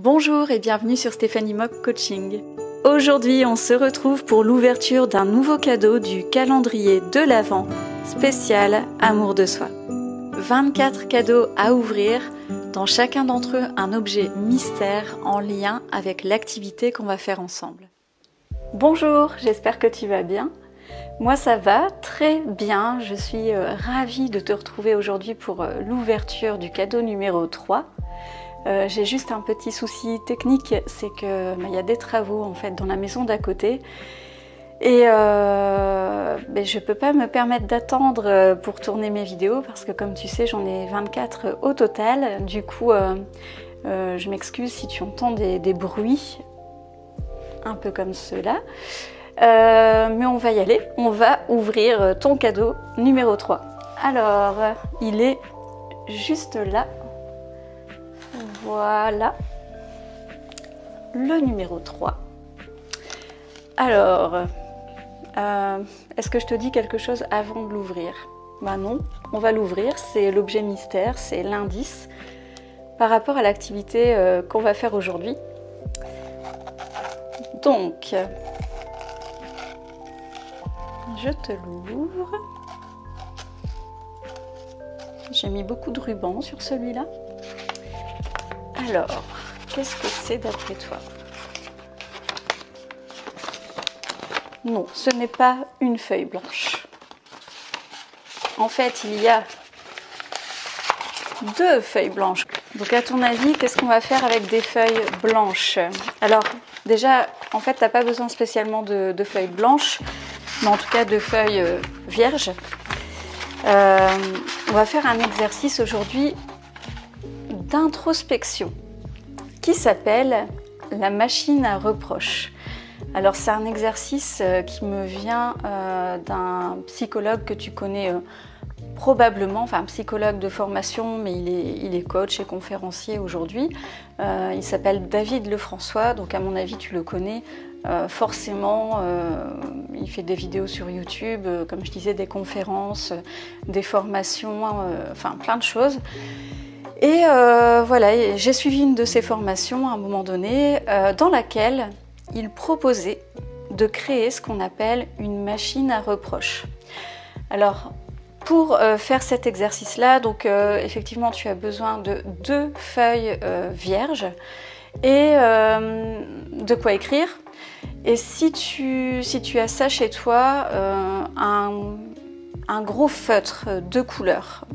Bonjour et bienvenue sur Stéphanie Mock Coaching. Aujourd'hui, on se retrouve pour l'ouverture d'un nouveau cadeau du calendrier de l'Avent spécial Amour de soi. 24 cadeaux à ouvrir, dans chacun d'entre eux un objet mystère en lien avec l'activité qu'on va faire ensemble. Bonjour, j'espère que tu vas bien. Moi ça va très bien, je suis ravie de te retrouver aujourd'hui pour l'ouverture du cadeau numéro 3. J'ai juste un petit souci technique, c'est que y a des travaux en fait dans la maison d'à côté et je peux pas me permettre d'attendre pour tourner mes vidéos parce que comme tu sais j'en ai 24 au total. Du coup je m'excuse si tu entends des bruits un peu comme ceux-là, mais on va y aller, on va ouvrir ton cadeau numéro 3. Alors il est juste là. Voilà, le numéro 3. Alors, est-ce que je te dis quelque chose avant de l'ouvrir? Ben non, on va l'ouvrir, c'est l'objet mystère, c'est l'indice par rapport à l'activité qu'on va faire aujourd'hui. Donc, je te l'ouvre. J'ai mis beaucoup de ruban sur celui-là. Alors, qu'est-ce que c'est d'après toi? Non, ce n'est pas une feuille blanche. En fait, il y a deux feuilles blanches. Donc, à ton avis, qu'est-ce qu'on va faire avec des feuilles blanches? Alors, déjà, en fait, tu n'as pas besoin spécialement de feuilles blanches, mais en tout cas de feuilles vierges. On va faire un exercice aujourd'hui d'introspection qui s'appelle la machine à reproches. Alors c'est un exercice qui me vient d'un psychologue que tu connais probablement, enfin un psychologue de formation, mais il est coach et conférencier aujourd'hui. Il s'appelle David Lefrançois, donc à mon avis tu le connais forcément. Il fait des vidéos sur YouTube, comme je disais, des conférences, des formations, enfin plein de choses. Et voilà, j'ai suivi une de ses formations à un moment donné dans laquelle il proposait de créer ce qu'on appelle une machine à reproches. Alors, pour faire cet exercice-là, donc effectivement, tu as besoin de 2 feuilles vierges et de quoi écrire. Et si tu as ça chez toi, un gros feutre de couleur.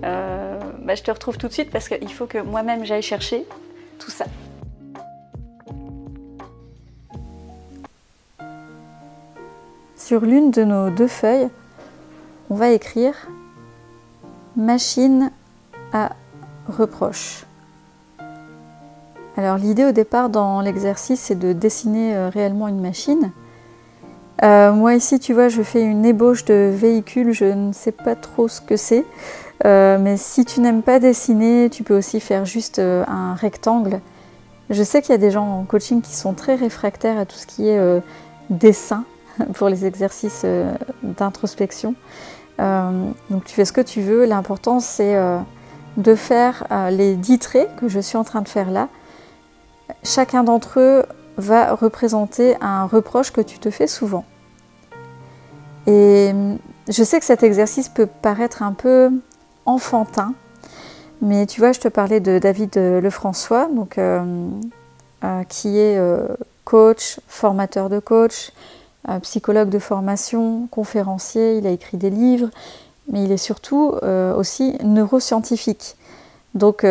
Je te retrouve tout de suite parce qu'il faut que moi-même j'aille chercher tout ça. Sur l'une de nos 2 feuilles, on va écrire machine à reproches. Alors l'idée au départ dans l'exercice, c'est de dessiner réellement une machine. Moi ici, tu vois, je fais une ébauche de véhicule, je ne sais pas trop ce que c'est. Mais si tu n'aimes pas dessiner, tu peux aussi faire juste un rectangle. Je sais qu'il y a des gens en coaching qui sont très réfractaires à tout ce qui est dessin pour les exercices d'introspection. Donc tu fais ce que tu veux. L'important c'est de faire les 10 traits que je suis en train de faire là. Chacun d'entre eux va représenter un reproche que tu te fais souvent. Et je sais que cet exercice peut paraître un peu enfantin, mais tu vois, je te parlais de David Lefrançois, donc, qui est coach, formateur de coach, psychologue de formation, conférencier, il a écrit des livres, mais il est surtout aussi neuroscientifique. Donc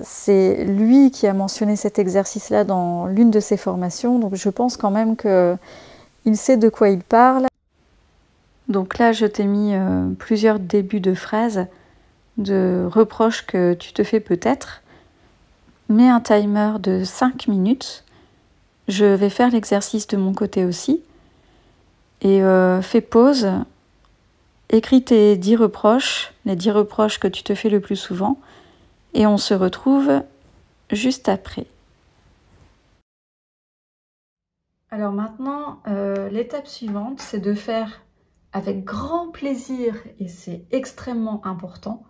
c'est lui qui a mentionné cet exercice-là dans l'une de ses formations, donc je pense quand même qu'il sait de quoi il parle. Donc là, je t'ai mis plusieurs débuts de phrases, de reproches que tu te fais peut-être. Mets un timer de 5 minutes. Je vais faire l'exercice de mon côté aussi. Et fais pause. Écris tes 10 reproches, les 10 reproches que tu te fais le plus souvent. Et on se retrouve juste après. Alors maintenant, l'étape suivante, c'est de faire avec grand plaisir, et c'est extrêmement important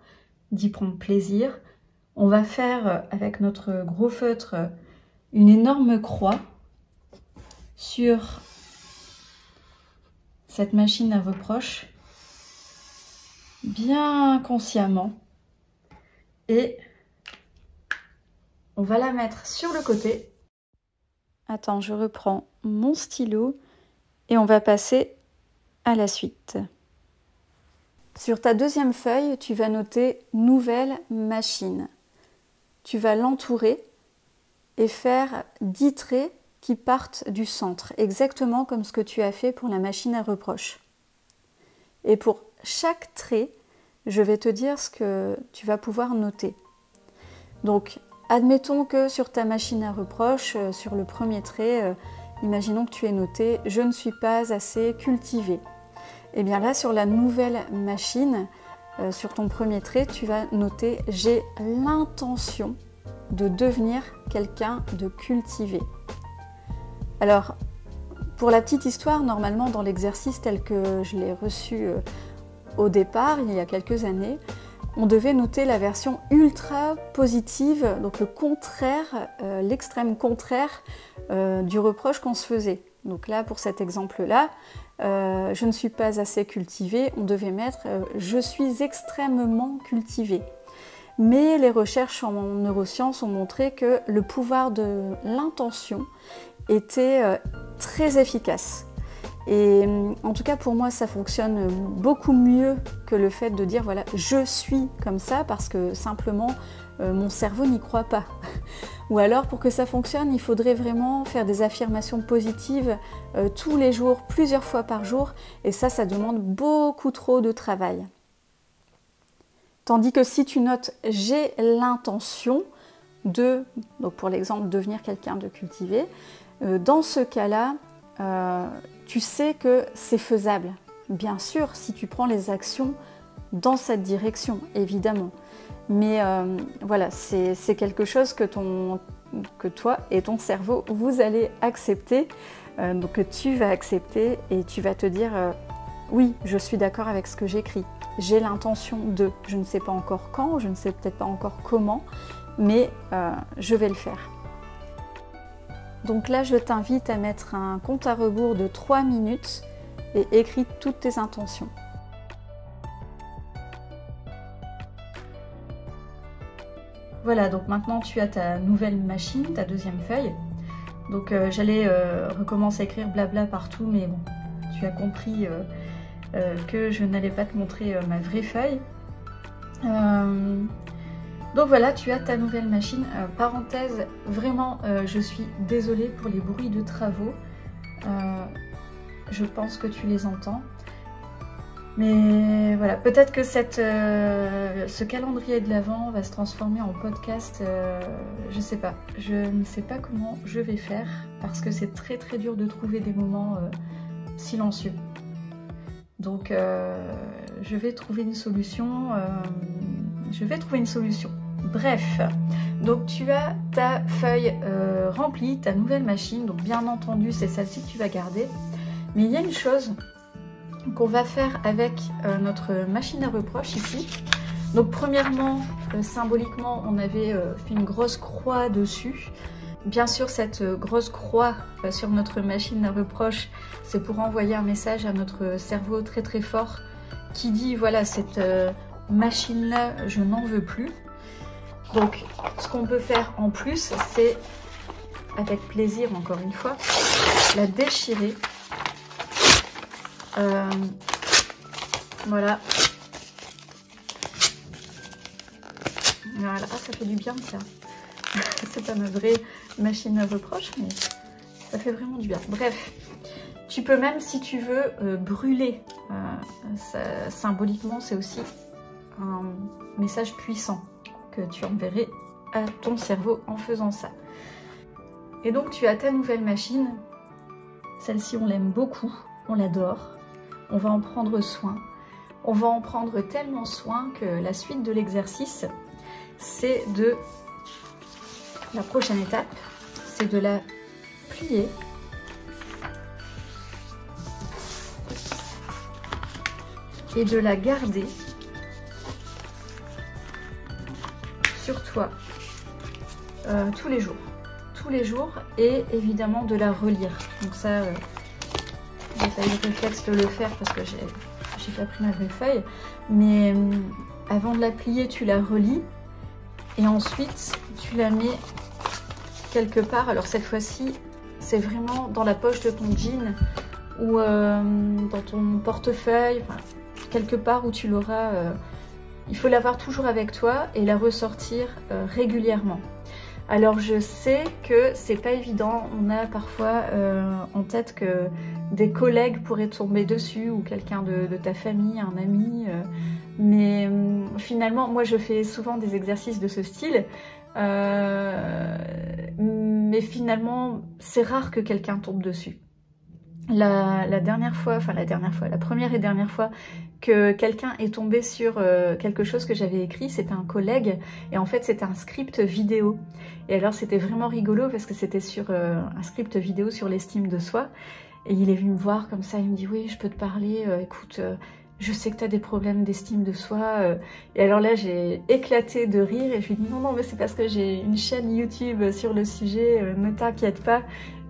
d'y prendre plaisir, On va faire avec notre gros feutre une énorme croix sur cette machine à reproche, bien consciemment, et on va la mettre sur le côté. Attends, je reprends mon stylo et on va passer à la suite. Sur ta deuxième feuille, tu vas noter « Nouvelle machine ». Tu vas l'entourer et faire 10 traits qui partent du centre, exactement comme ce que tu as fait pour la machine à reproche. Et pour chaque trait, je vais te dire ce que tu vas pouvoir noter. Donc, admettons que sur ta machine à reproche, sur le premier trait, imaginons que tu aies noté « Je ne suis pas assez cultivé ». Et bien là, sur la nouvelle machine, sur ton premier trait, tu vas noter « J'ai l'intention de devenir quelqu'un de cultivé ». Alors, pour la petite histoire, normalement dans l'exercice tel que je l'ai reçu au départ, il y a quelques années, on devait noter la version ultra positive, donc le contraire, l'extrême contraire du reproche qu'on se faisait. Donc là, pour cet exemple-là, je ne suis pas assez cultivé, on devait mettre je suis extrêmement cultivé. Mais les recherches en neurosciences ont montré que le pouvoir de l'intention était très efficace. Et en tout cas pour moi ça fonctionne beaucoup mieux que le fait de dire voilà je suis comme ça, parce que simplement mon cerveau n'y croit pas. Ou alors pour que ça fonctionne il faudrait vraiment faire des affirmations positives tous les jours, plusieurs fois par jour, et ça demande beaucoup trop de travail. Tandis que si tu notes j'ai l'intention de, donc pour l'exemple devenir quelqu'un de cultivé, dans ce cas-là, tu sais que c'est faisable. Bien sûr, si tu prends les actions dans cette direction, évidemment. Mais voilà, c'est quelque chose que toi et ton cerveau, vous allez accepter, donc que tu vas accepter, et tu vas te dire oui, je suis d'accord avec ce que j'écris. J'ai l'intention de, je ne sais pas encore quand, je ne sais peut-être pas encore comment, mais je vais le faire. Donc là, je t'invite à mettre un compte à rebours de 3 minutes et écris toutes tes intentions. Voilà, donc maintenant tu as ta nouvelle machine, ta deuxième feuille. Donc j'allais recommencer à écrire blabla partout, mais bon, tu as compris que je n'allais pas te montrer ma vraie feuille. Donc voilà, tu as ta nouvelle machine. Parenthèse, vraiment, je suis désolée pour les bruits de travaux. Je pense que tu les entends. Mais voilà, peut-être que ce calendrier de l'Avent va se transformer en podcast. Je sais pas. Je ne sais pas comment je vais faire parce que c'est très très dur de trouver des moments silencieux. Donc je vais trouver une solution. Bref, donc tu as ta feuille remplie, ta nouvelle machine, donc bien entendu c'est celle-ci que tu vas garder. Mais il y a une chose qu'on va faire avec notre machine à reproche ici. Donc premièrement, symboliquement, on avait fait une grosse croix dessus. Bien sûr, cette grosse croix sur notre machine à reproche, c'est pour envoyer un message à notre cerveau très très fort qui dit voilà, cette machine-là, je n'en veux plus. Donc, ce qu'on peut faire en plus, c'est, avec plaisir encore une fois, la déchirer. Voilà. Voilà, ah, ça fait du bien ça. C'est pas ma vraie machine à reproche, mais ça fait vraiment du bien. Bref, tu peux même, si tu veux, brûler. Symboliquement, c'est aussi un message puissant que tu enverrais à ton cerveau en faisant ça. Et donc tu as ta nouvelle machine. Celle-ci, on l'aime beaucoup, on l'adore. On va en prendre soin. On va en prendre tellement soin que la suite de l'exercice, c'est de... La prochaine étape, c'est de la plier. Et de la garder sur toi tous les jours, et évidemment de la relire. Donc ça, j'ai pas eu le réflexe de le faire parce que j'ai pas pris ma vraie feuille, mais avant de la plier, tu la relis et ensuite tu la mets quelque part. Alors cette fois-ci, c'est vraiment dans la poche de ton jean ou dans ton portefeuille, enfin, quelque part où tu l'auras. Il faut l'avoir toujours avec toi et la ressortir régulièrement. Alors je sais que c'est pas évident, on a parfois en tête que des collègues pourraient tomber dessus ou quelqu'un de ta famille, un ami, mais finalement moi je fais souvent des exercices de ce style, mais finalement c'est rare que quelqu'un tombe dessus. La première et dernière fois que quelqu'un est tombé sur quelque chose que j'avais écrit, c'était un collègue, et en fait c'était un script vidéo. Et alors c'était vraiment rigolo parce que c'était sur un script vidéo sur l'estime de soi, et il est venu me voir comme ça, il me dit oui je peux te parler, écoute, je sais que tu as des problèmes d'estime de soi. Et alors là, j'ai éclaté de rire et je lui ai dit non, mais c'est parce que j'ai une chaîne YouTube sur le sujet, ne t'inquiète pas.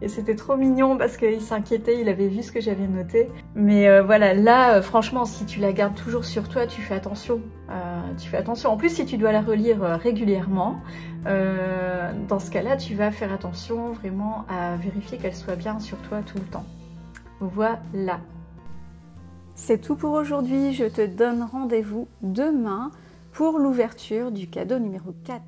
Et c'était trop mignon parce qu'il s'inquiétait, il avait vu ce que j'avais noté. Mais voilà, là, franchement, si tu la gardes toujours sur toi, tu fais attention. En plus, si tu dois la relire régulièrement, dans ce cas-là, tu vas faire attention vraiment à vérifier qu'elle soit bien sur toi tout le temps. Voilà. C'est tout pour aujourd'hui, je te donne rendez-vous demain pour l'ouverture du cadeau numéro 4.